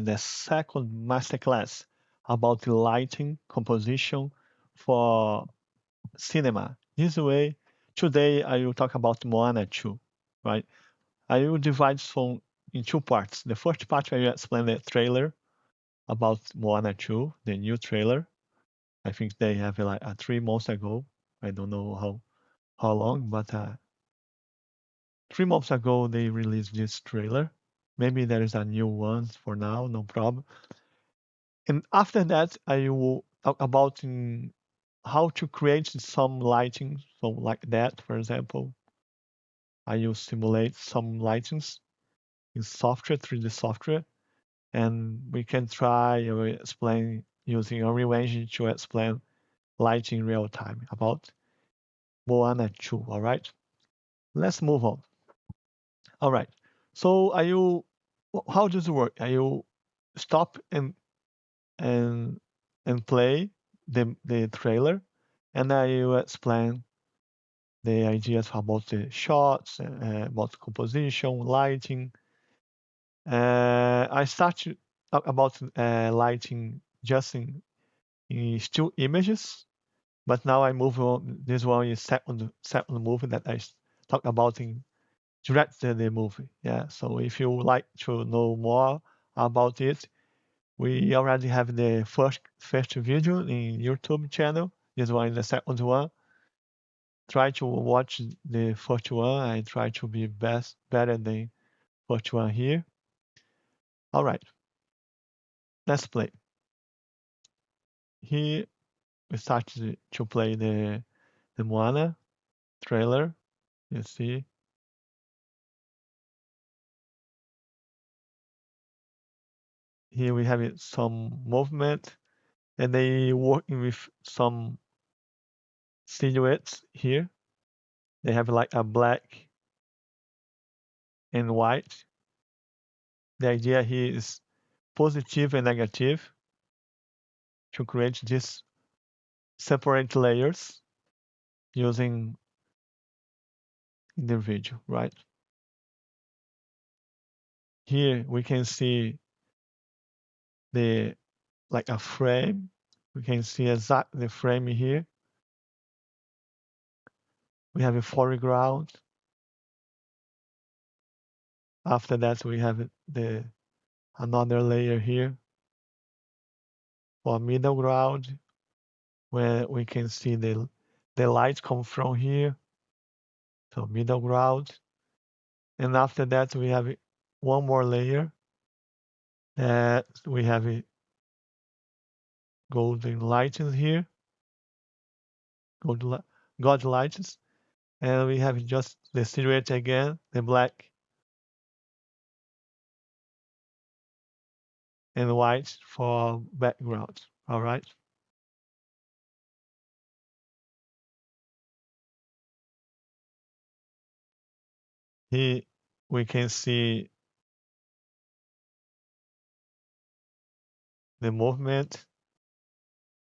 in the second masterclass about the lighting composition for cinema. This way, today I will talk about Moana 2, right? I will divide in two parts. The first part I will explain the trailer about Moana 2, the new trailer. I think they have like 3 months ago. I don't know how long, but 3 months ago they released this trailer. Maybe there is a new one for now, no problem. And after that, I will talk about how to create some lighting. So like that, for example, I will simulate some lightings in software, 3D software, and we can try or explain using Unreal Engine to explain lighting in real time about Moana 2, all right? Let's move on. All right. So how does it work? I will stop and and play the trailer, and I will explain the ideas about the shots, about composition, lighting. I start to talk about lighting just in still images, but now I move on. This one is second movie that I talk about in direct the movie. Yeah. So if you would like to know more about it, we already have the first video in YouTube channel. This one is the second one. Try to watch the first one. I try to be better than first one here. All right, let's play. Here we start to play the Moana trailer. You see. Here we have some movement, and they working with some silhouettes here. They have like a black and white. The idea here is positive and negative to create these separate layers using the video, right? Here we can see the like a frame. We can see exactly the frame here. We have a foreground. After that, we have another layer here for middle ground, where we can see the light come from here. So middle ground. And after that, we have one more layer that we have a golden lightens here. God lightens. And we have just the silhouette again, the black and white for background. All right. Here we can see the movement.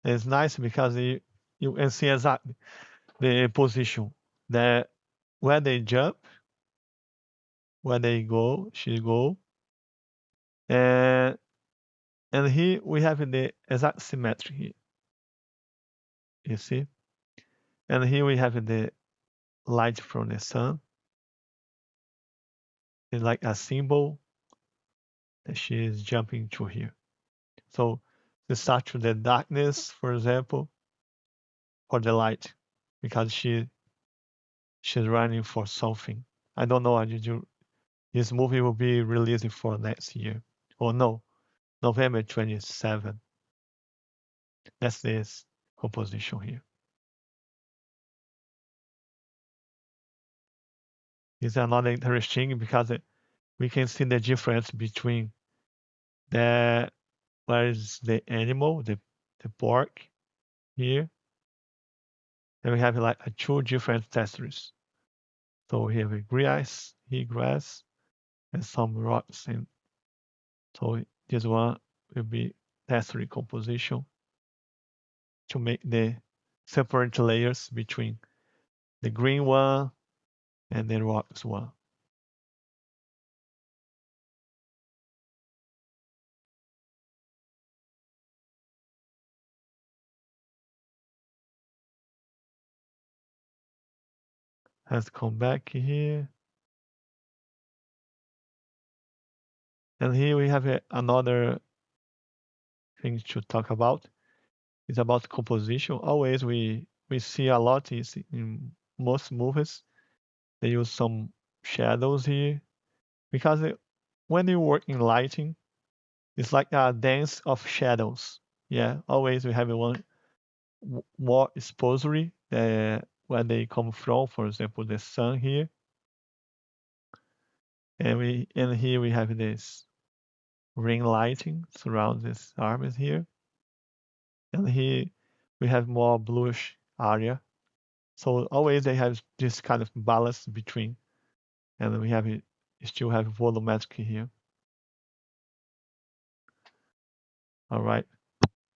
It's nice because you can see exactly the position that where they jump, where they go, she go, and here we have the exact symmetry here. You see, and here we have the light from the sun. It's like a symbol that she is jumping through here. So to start to the darkness, for example, or the light, because she's running for something. I don't know. This movie will be releasing for next year, or no, November 27. That's this composition here. It's another interesting because we can see the difference between the where is the animal, the pork here, and we have like two different textures. So we have a grass, and some rocks, and so this one will be texture composition to make the separate layers between the green one and the rocks one. Let's come back here. And here we have another thing to talk about. It's about composition. Always we see a lot is in most movies. They use some shadows here because when you work in lighting, it's like a dance of shadows. Yeah, always we have one more exposure where they come from. For example, the sun here, and here we have this ring lighting surround these arms here, and here we have more bluish area. So always they have this kind of balance between, and we have still have volumetric here. All right.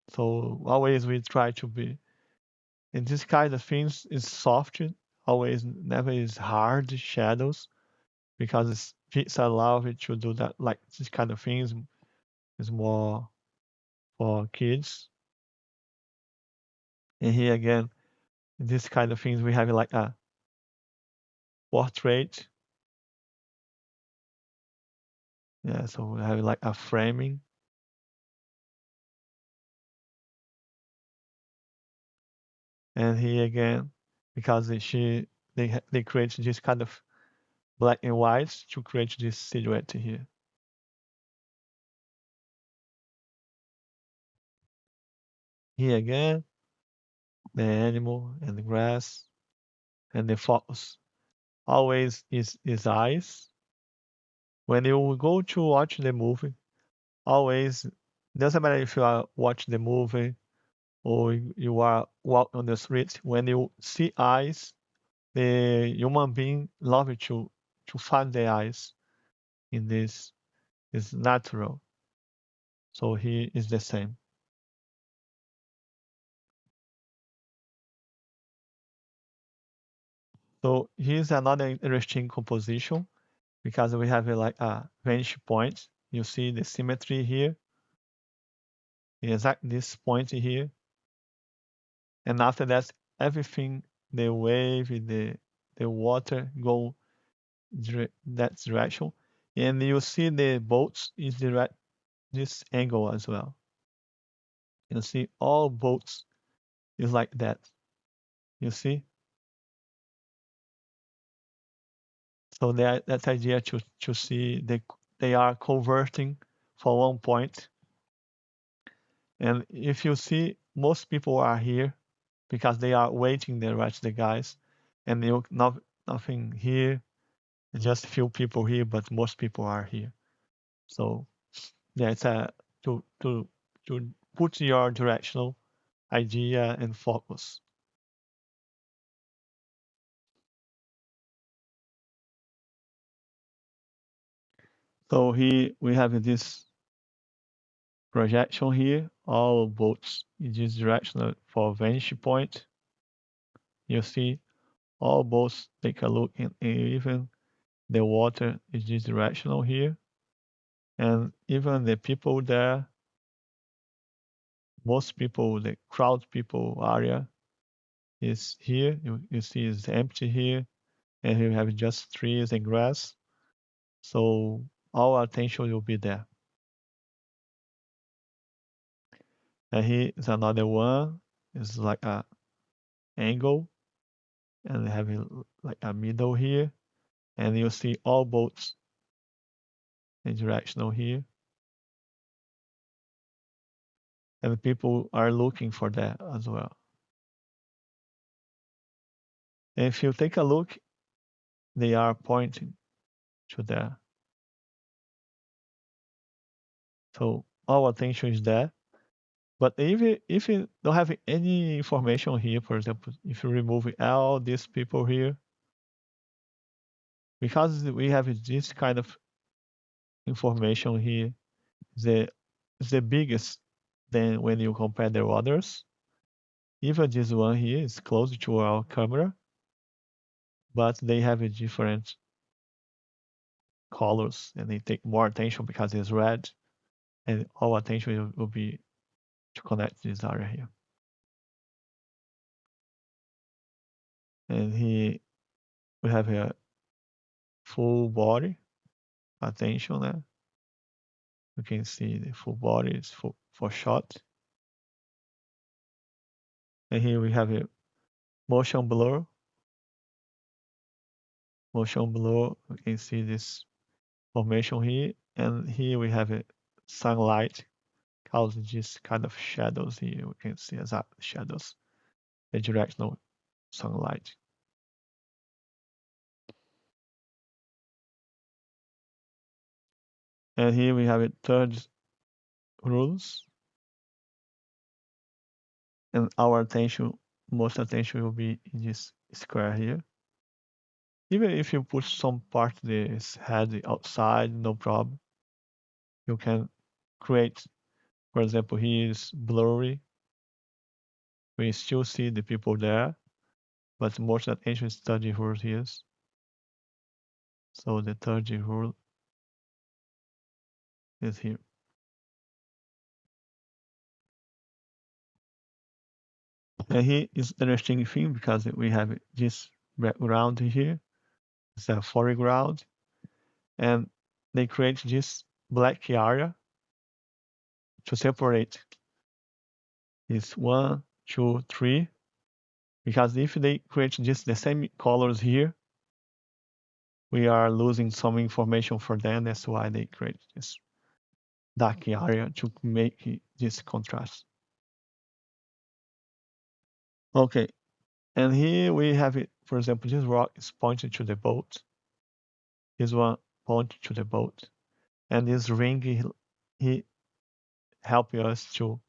So always we try to be, and this kind of things is soft. Always never is hard shadows because it's allow it to do that. Like this kind of things is more for kids. And here again, this kind of things we have like a portrait. Yeah, so we have like a framing. And here again, because they create this kind of black and white to create this silhouette here. Here again, the animal and the grass and the focus always is eyes. When you go to watch the movie, always doesn't matter if you are watching the movie or you are walking on the street. When you see eyes, the human being love it to find the eyes in this is natural. So he is the same. So here's another interesting composition because we have like a vantage point. You see the symmetry here, exact this point here, and after that, everything, the wave, the water go that direction, and you see the boats is direct this angle as well. You see all boats is like that. You see, so that idea to see they are converting from one point. And if you see, most people are here because they are waiting the rest of the guys, and you nothing here, just few people here, but most people are here. So yeah, it's a to put your directional idea and focus. So here we have this projection here, all boats in this direction for vantage point. You see all boats take a look and even the water is this directional here. And even the people there, most people, the crowd people area is here. You see it's empty here and you have just trees and grass. So all attention will be there. And here is another one. It's like a angle and having like a middle here. And you see all boats in directional here. And people are looking for that as well. And if you take a look, they are pointing to there. So all attention is there. But if you don't have any information here, for example, if you remove all these people here, because we have this kind of information here, the the biggest than when you compare the others. Even this one here is close to our camera, but they have a different colors and they take more attention because it's red, and all attention will be to connect this area here. And he We have a full body attention there. You can see the full body is for shot. And here we have a motion blur. Motion blur, you can see this formation here. And here we have a sunlight causes this kind of shadows here. We can see as shadows, the directional sunlight. And here we have a third rules. And our attention, most attention will be in this square here. Even if you put some part of this head outside, no problem. You can create, for example, here is blurry. We still see the people there, but most attention is 30 rule here. So the 30 rule is here. And here is interesting thing because we have this background here. It's a foreground, and they create this black area to separate this 1, 2, 3. Because if they create just the same colors here, we are losing some information for them. That's why they create this dark area to make this contrast. Okay, and here we have it. For example, this rock is pointing to the boat. This one pointing to the boat, and this ring he help us to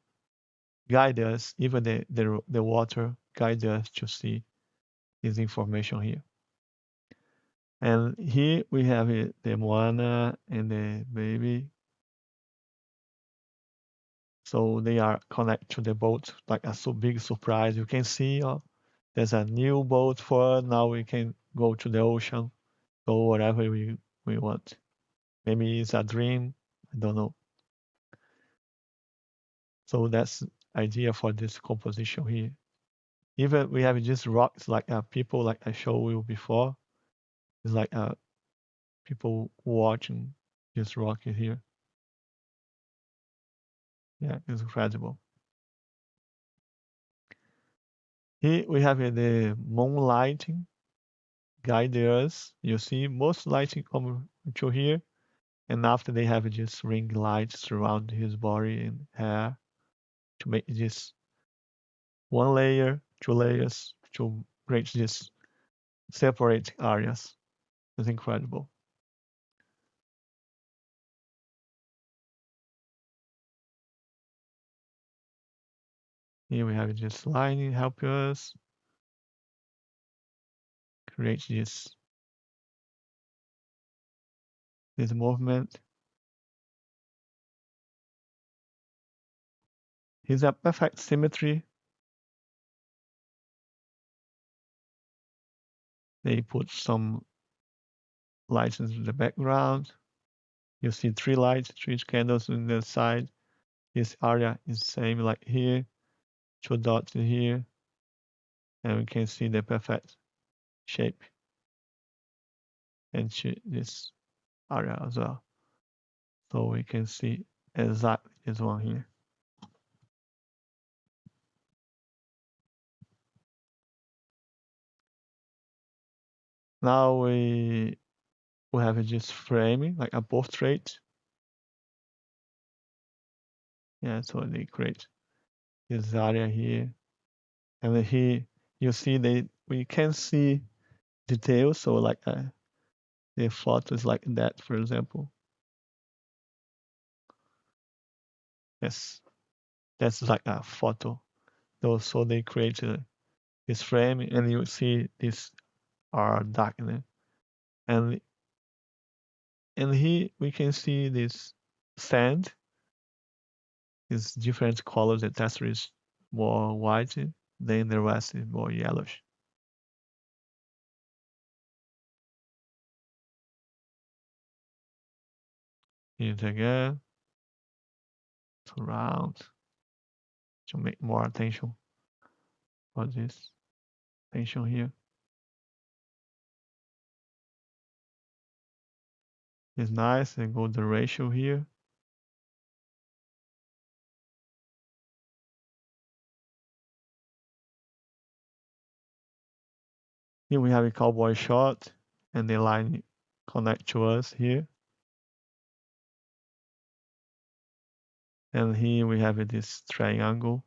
guide us. Even the water guide us to see this information here. And here we have it, the Moana and the baby. So they are connected to the boat like a so big surprise. You can see there's a new boat for us. Now we can go to the ocean, go wherever we want. Maybe it's a dream. I don't know. So that's idea for this composition here. Even we have just rocks like people like I showed you before. It's like people watching this rock here. Yeah, it's incredible. Here we have the moonlighting guide us. You see most lighting come to here, and after they have just ring lights around his body and hair to make this 1 layer, 2 layers to create this separate areas. It's incredible. Here we have this lining help us create this movement. Here's a perfect symmetry. They put some lights in the background. You see 3 lights, 3 candles in the side. This area is same like here, 2 dots in here, and we can see the perfect shape and this area as well. So we can see exactly this one here. Now we have just framing like a portrait. Yeah, so they create this area here, and here you see we can see details. So like the photos like that, for example. Yes, that's like a photo. So they create this frame, and you see this are darkened, and here we can see this sand is different colors. The texture is more white, then the rest is more yellowish. Here again, surround to make more attention for this attention here. It's nice and go the ratio here. Here we have a cowboy shot and the line connect to us here. And here we have this triangle.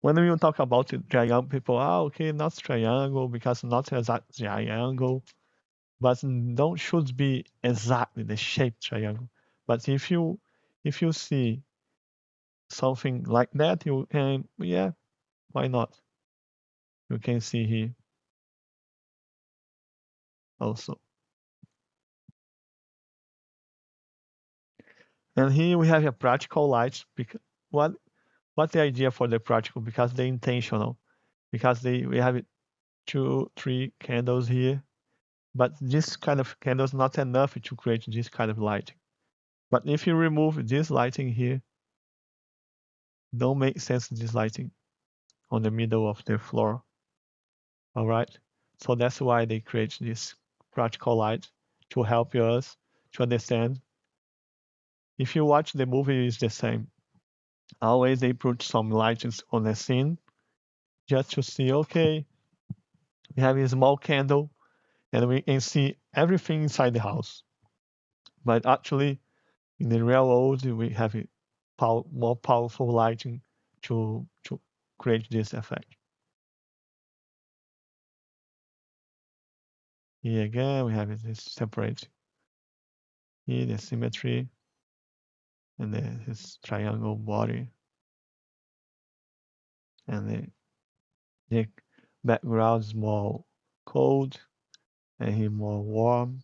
When we talk about the triangle, people, okay, not triangle because not exact triangle, but don't should be exactly the shape triangle. But if you see something like that, you can, yeah, why not? You can see here also. And here we have a practical light. Because what the idea for the practical? Because they're intentional. Because we have 2, 3 candles here, but this kind of candle is not enough to create this kind of lighting. But if you remove this lighting here, don't make sense this lighting on the middle of the floor. All right. So that's why they create this practical light to help us to understand. If you watch the movie, it's the same. Always they put some lights on the scene just to see, okay, we have a small candle and we can see everything inside the house. But actually, in the real world, we have a more powerful lighting to create this effect. Here again, we have this separate here the symmetry and this triangle body and the background is more cold and here more warm.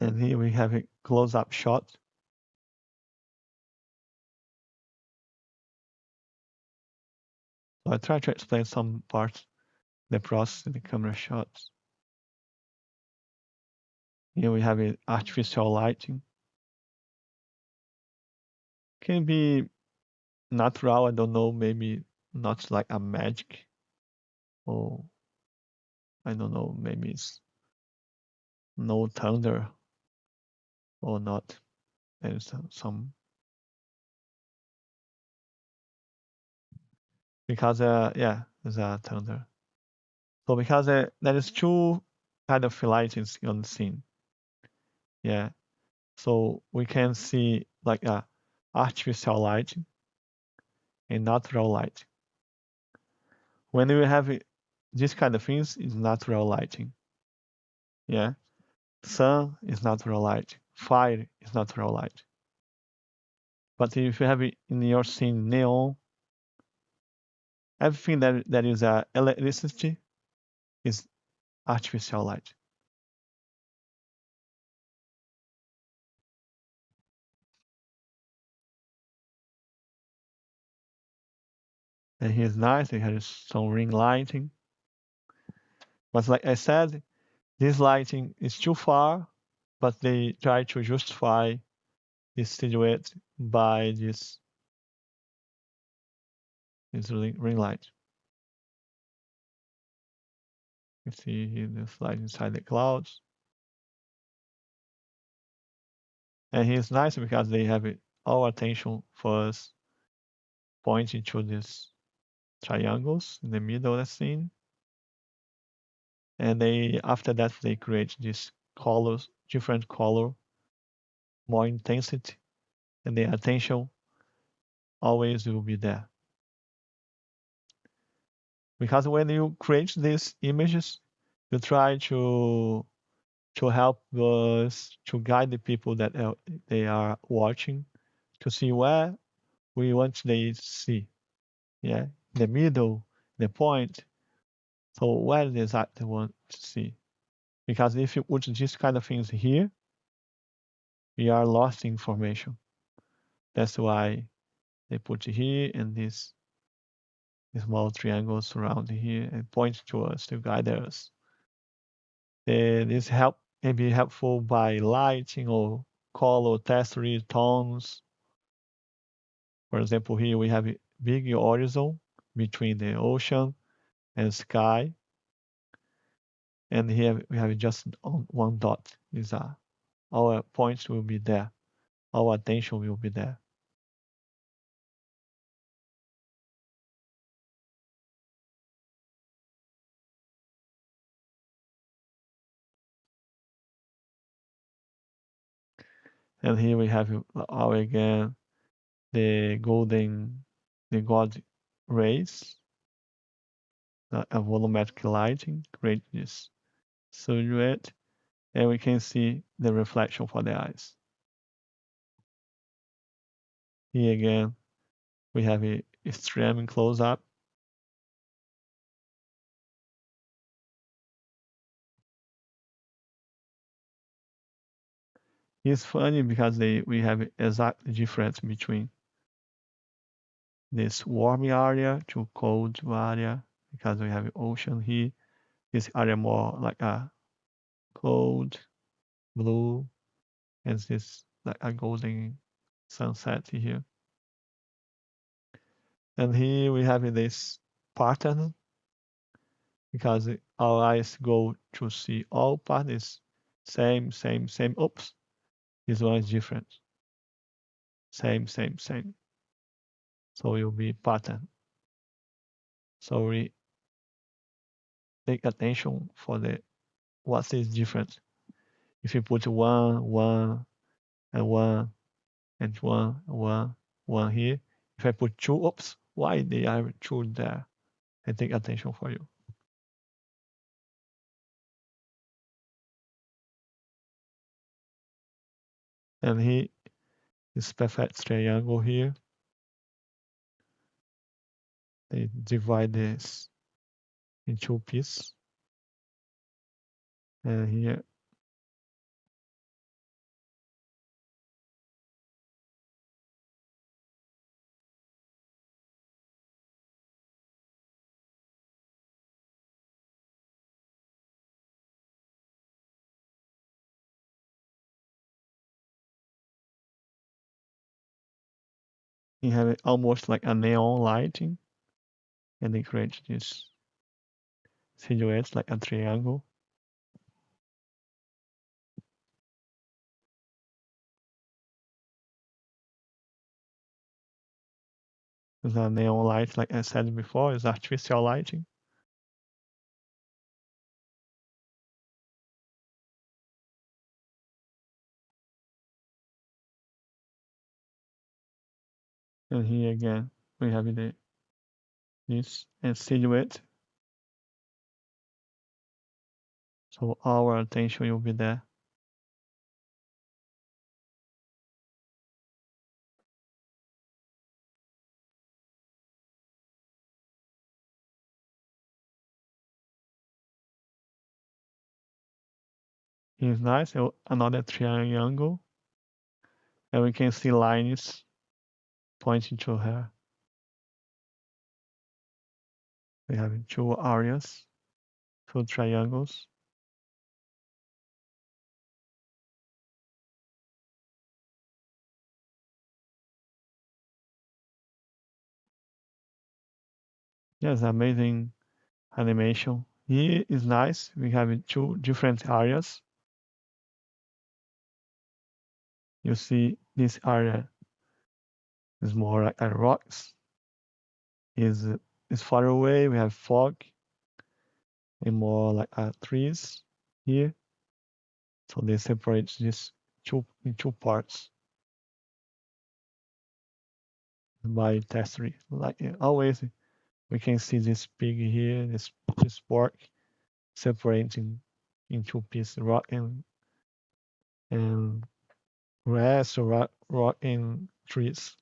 And here we have a close-up shot. So I try to explain some parts, the process in the camera shots. Here we have an artificial lighting. Can be natural, I don't know, maybe not like a magic or I don't know, maybe it's no thunder or not. There's some because yeah, there's a thunder. So because there is two kind of lightings on the scene. Yeah. So we can see like a artificial light and natural light. When we have this kind of things, it's natural lighting. Yeah. Sun is natural light. Fire is natural light. But if you have it in your scene neon, everything that is electricity is artificial light. And here's nice. It has some ring lighting. But like I said, this lighting is too far, but they try to justify this silhouette by this ring light. You see here this light inside the clouds. And here's nice because they have it all attention first pointing to these triangles in the middle of the scene. And they after that they create these colors, different color, more intensity, and the attention always will be there. Because when you create these images, you try to help us to guide the people that they are watching to see where we want they see. Yeah, the middle, the point. So where exactly they want to see? Because if you put these kind of things here, we are lost information. That's why they put here and this small triangles around here and point to us to guide us. This help may be helpful by lighting or color, texture, tones. For example, here we have a big horizon between the ocean and sky, and here we have just one dot. Is our points will be there, our attention will be there. And here we have our again the God rays, a volumetric lighting create this silhouette, and we can see the reflection for the eyes. Here again, we have a extreme close up. It's funny because we have exact difference between this warm area to cold area because we have ocean here. This area more like a cold blue, and this like a golden sunset here. And here we have this pattern because our eyes go to see all patterns same, same, same. Oops, this one is different. Same, same, same. So it will be pattern. So we take attention for the what is different. If you put one, one, and one, and one, one, one here, if I put two, oops, why they are two there? And take attention for you. And here is perfect triangle here. They divide this in two pieces. And here you have it almost like a neon lighting, and they create this silhouette like a triangle. There's a neon light, like I said before, is artificial lighting. And here again, we have this and silhouette. So our attention will be there. It's nice. Another triangle, and we can see lines pointing to her. We have two areas, two triangles. Yes, amazing animation. Here is nice. We have two different areas. You see this area is more like rocks. Is far away. We have fog and more like trees here. So they separate this in two parts by texture. Like always, we can see this pig here, this pork separating in two pieces, rock and grass or rock and trees.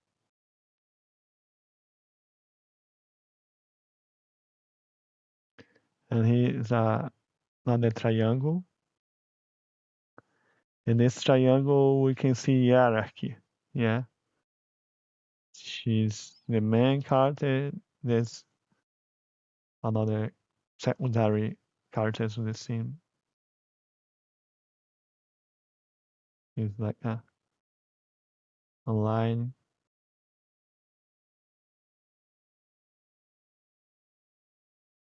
And here is another triangle. In this triangle, we can see hierarchy. Yeah, she's the main character. There's another secondary characters in the scene. It's like align.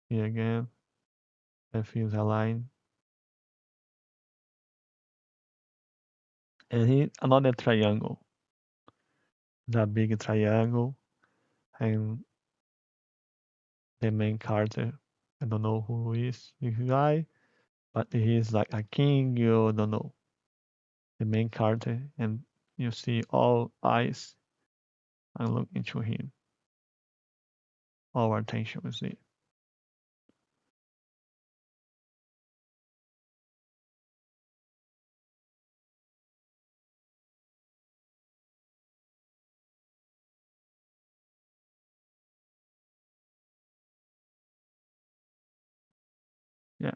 Here again, everything is aligned. And here another triangle, the big triangle, and the main character. I don't know who is this guy, but he's like a king. You don't know the main character, and you see all eyes and look into him. All attention is it. Yeah.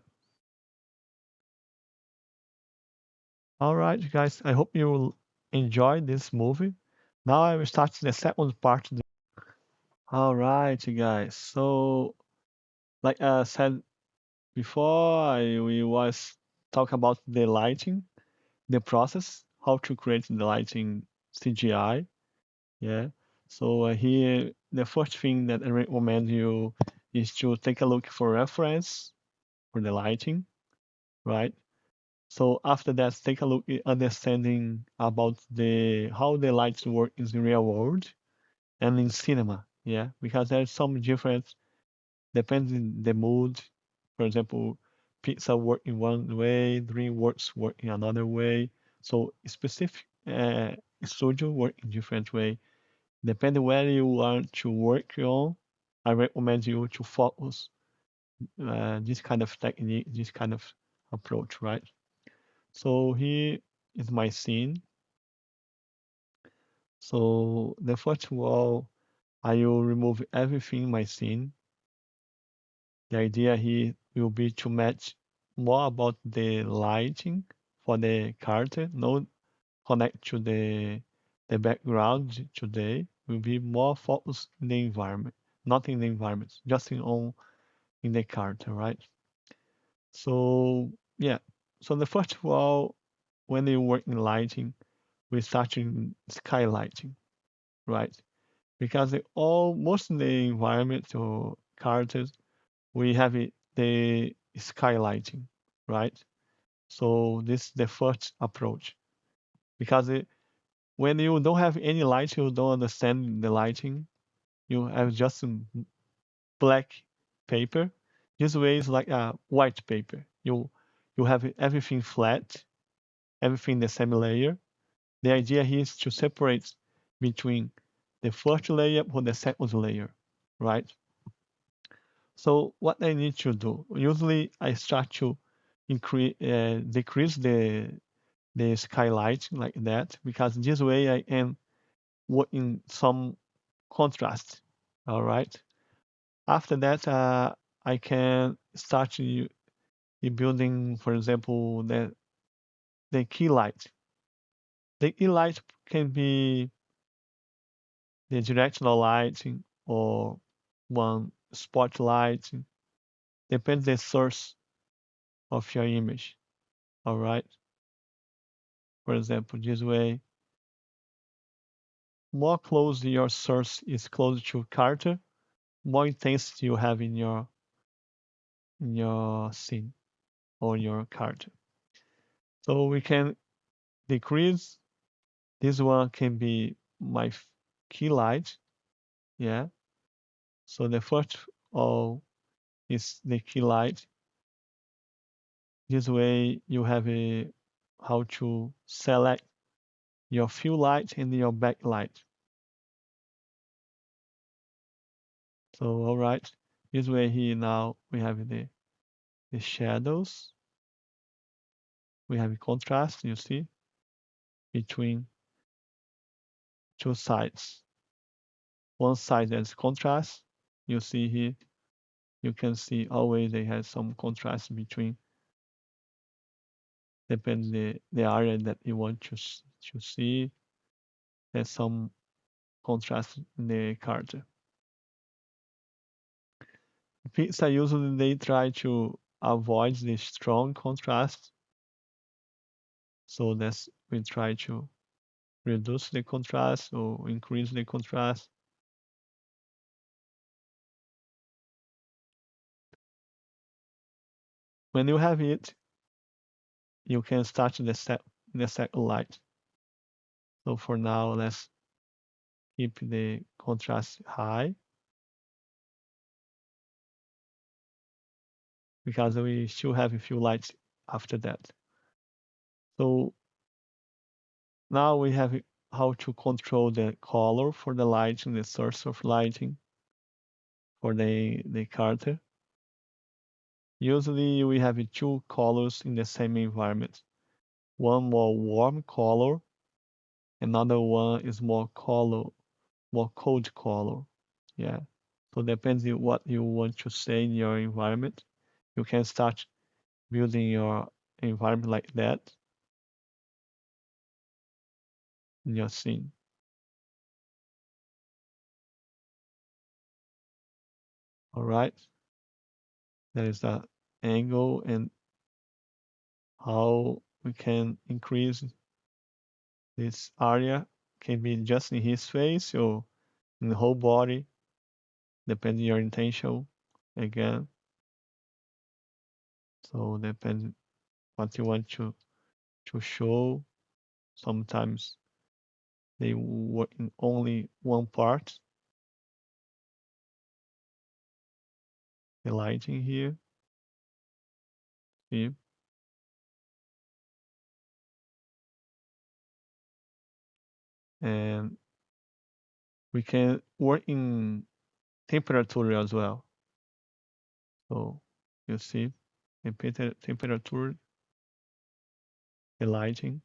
All right, guys. I hope you will enjoy this movie. Now I will start the second part. All right, guys. So, like I said before, we was talk about the lighting, the process, how to create the lighting CGI. Yeah. So here, the first thing that I recommend you is to take a look for reference for the lighting, right? So after that, take a look at understanding about the how the lights work in the real world and in cinema. Yeah, because there's some difference depending the mood. For example, Pixar work in one way, DreamWorks work in another way. So specific studio work in different way. Depending where you want to work on, I recommend you to focus this kind of technique, this kind of approach, right? So here is my scene. So the first wall, I will remove everything in my scene. The idea here will be to match more about the lighting for the character, not connect to the background today. Will be more focused in the environment, not in the environment, just in the character, right? So yeah. So the first wall, when you work in lighting, we start in skylighting, right? Because all most of the environment or characters we have it the skylighting, right? So this is the first approach because when you don't have any light, you don't understand the lighting. You have just some black paper. This way is like a white paper. You have everything flat, everything the same layer. The idea here is to separate between the first layer or the second layer, right? So what I need to do, usually I start to decrease the skylight like that because this way I am working some contrast. All right. After that, I can start building, for example, the key light. The key light can be the directional lighting or one spotlight. Depends the source of your image. All right. For example, this way, more close your source is close to character, more intensity you have in your scene or your character. So we can decrease. This one can be my key light. Yeah. So the first all is the key light. This way you have a how to select your fill light and your backlight. So all right. This way here now we have the shadows. We have a contrast, you see, between two sides. One side has contrast. You see here, you can see always they have some contrast between, depends the area that you want to see. There's some contrast in the character. Pixar usually they try to avoid the strong contrast. So that's we try to reduce the contrast or increase the contrast. When you have it, you can start the set light. So for now, let's keep the contrast high because we still have a few lights after that. So now we have how to control the color for the lighting, the source of lighting for the character. Usually we have two colors in the same environment. One more warm color, another one is more cold color. Yeah. So depends on what you want to say in your environment. You can start building your environment like that in your scene. All right. There is the angle and how we can increase this area. Can be just in his face or in the whole body, depending your intention. Again, so depends what you want to show. Sometimes they work in only one part. The lighting here, see, and we can work in temperature as well. So you see, temperature, the lighting.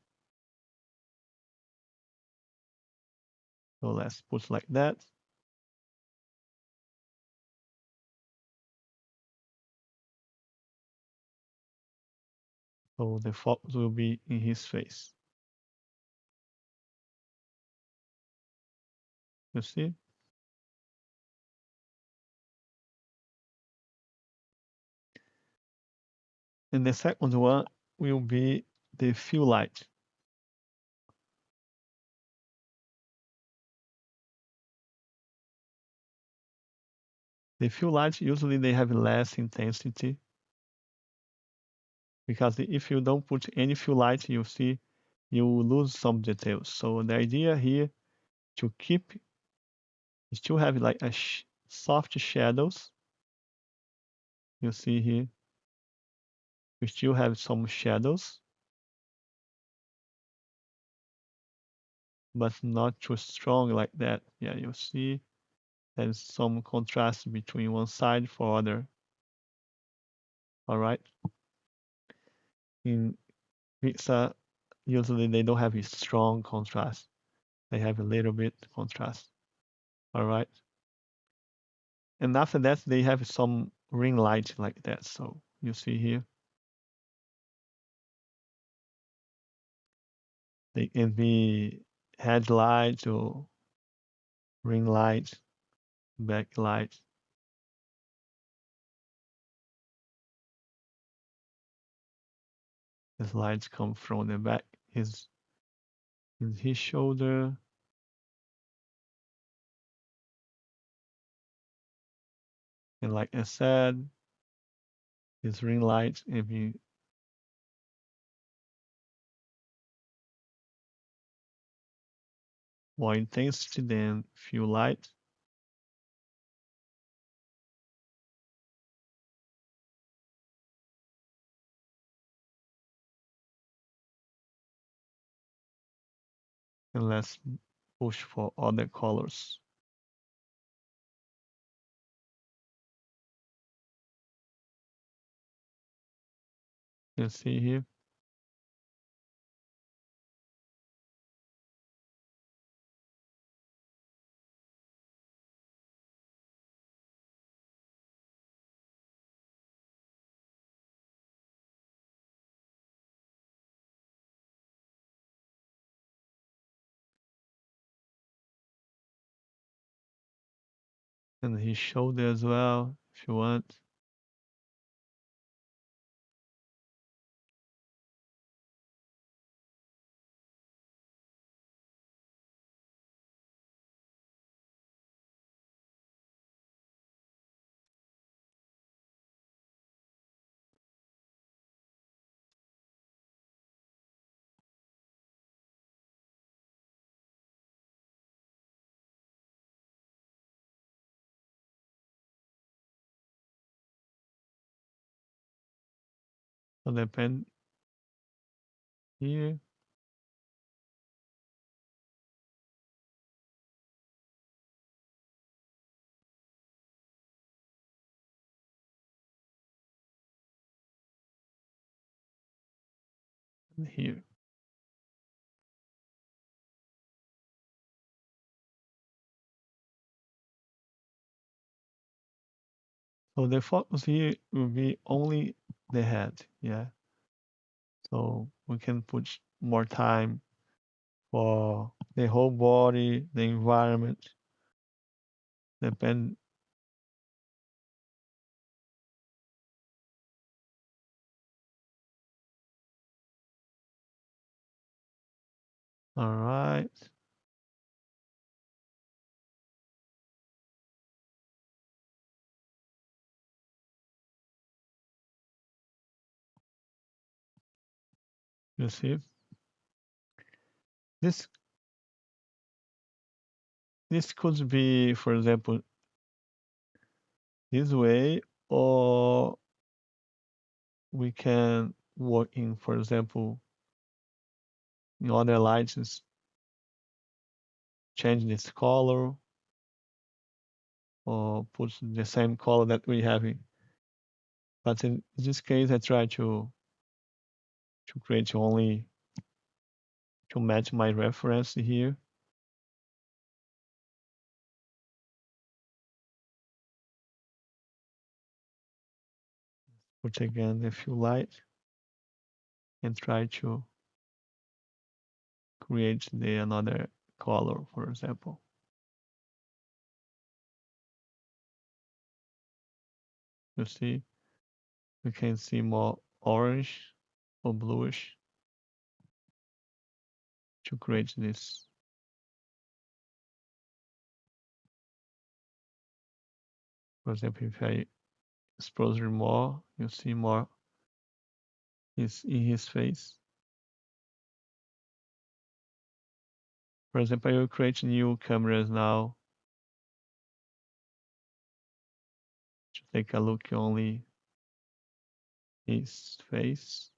So let's put like that. So the focus will be in his face. You see? And the second one will be the fill light. The fill lights usually they have less intensity because if you don't put any fill light, you see you lose some details. So the idea here to keep is to have like a soft shadows. You see here, you still have some shadows, but not too strong like that. Yeah, you see there's some contrast between one side for other. All right. In pizza, usually they don't have a strong contrast. They have a little bit contrast. All right. And after that, they have some ring light like that. So you see here, they can be headlight or ring light, backlight. His lights come from the back, his shoulder. And like I said, his ring light can be more intensity than few light. And let's push for other colors. You see here. And his shoulder as well, if you want. So depend here, and here. So the focus here will be only the head, yeah. So we can put more time for the whole body, the environment, depend. All right, you see, this this could be, for example, this way, or we can work in, for example, in other lights, change this color or put the same color that we have in. But in this case, I try to create only to match my reference here. Put again a few light and try to create the another color, for example. You see, we can see more orange or bluish to create this. For example, if I exposure more, you see more is in his face. For example, I will create new cameras now to take a look only his face.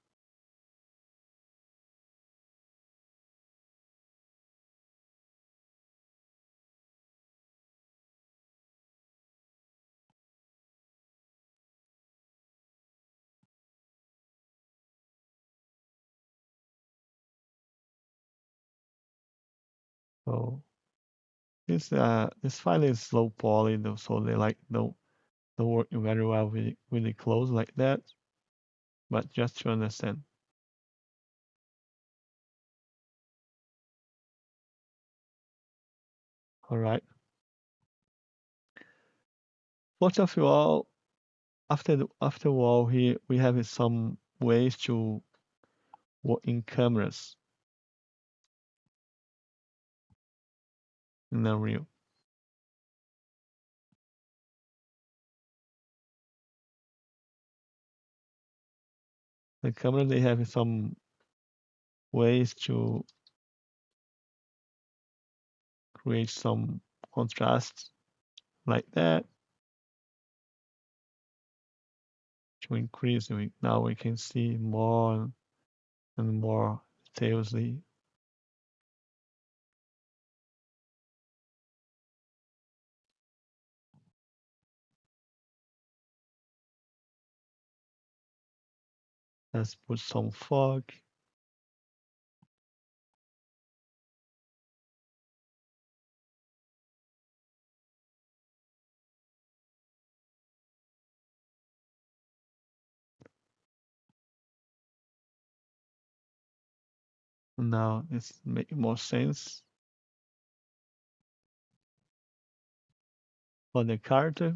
So this file is low poly, though, so they like don't work very well with really close like that. But just to understand. All right. First of all, after all, here we have some ways to work in cameras in Unreal. The camera they have some ways to create some contrast like that to increase it. Now we can see more and more details. Let's put some fog. Now it's making more sense for the character.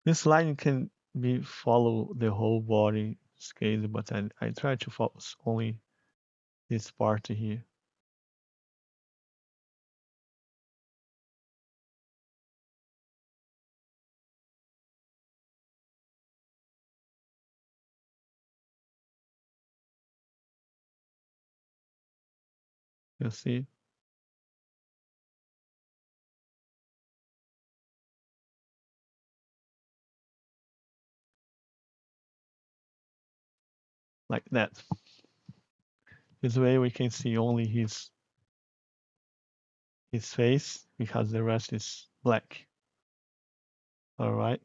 This line can be follow the whole body scale, but I try to focus only this part here. You see? like that. This way we can see only his face because the rest is black. All right.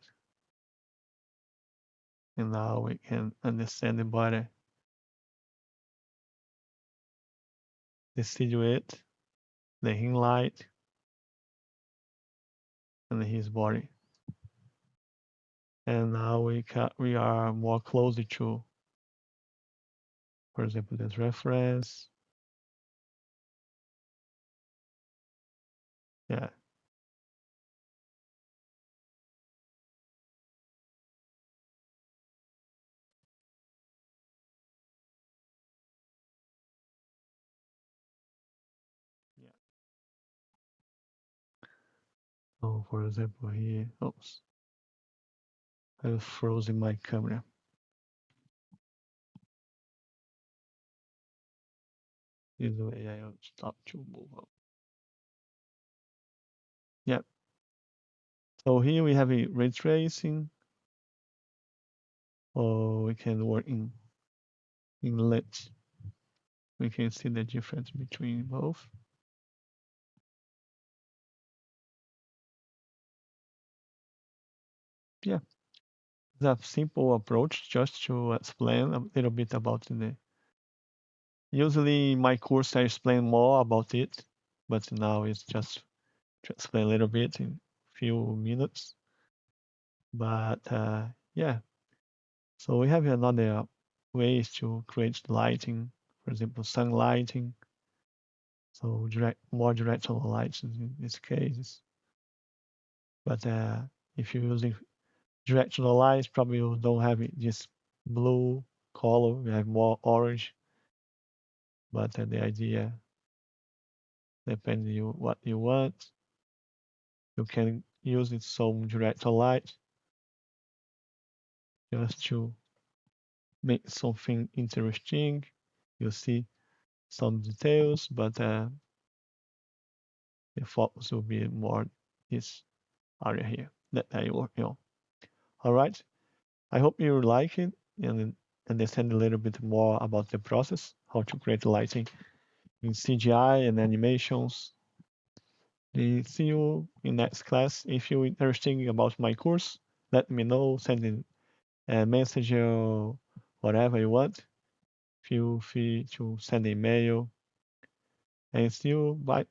And now we can understand the body, the silhouette, the light, and his body. And now we are more closer to, for example, this reference. Yeah. Yeah. So for example here, oops, I frozen my camera. This way I will stop to move up. Yeah. So here we have a ray tracing, or we can work in lit. We can see the difference between both. Yeah, it's a simple approach just to explain a little bit about the. Usually in my course I explain more about it, but now it's just to explain a little bit in few minutes. But yeah, so we have another ways to create lighting, for example, sun lighting. So more directional lights in this case. But if you're using directional lights, probably you don't have this blue color. You have more orange. But the idea, depending you what you want, you can use it some directional light just to make something interesting. You see some details, but the focus will be more this area here that I work on. All right. I hope you like it and understand a little bit more about the process, how to create lighting in CGI and animations. And see you in next class. If you're interested about my course, let me know, send in a message or whatever you want. Feel free to send an email. And see you. Bye.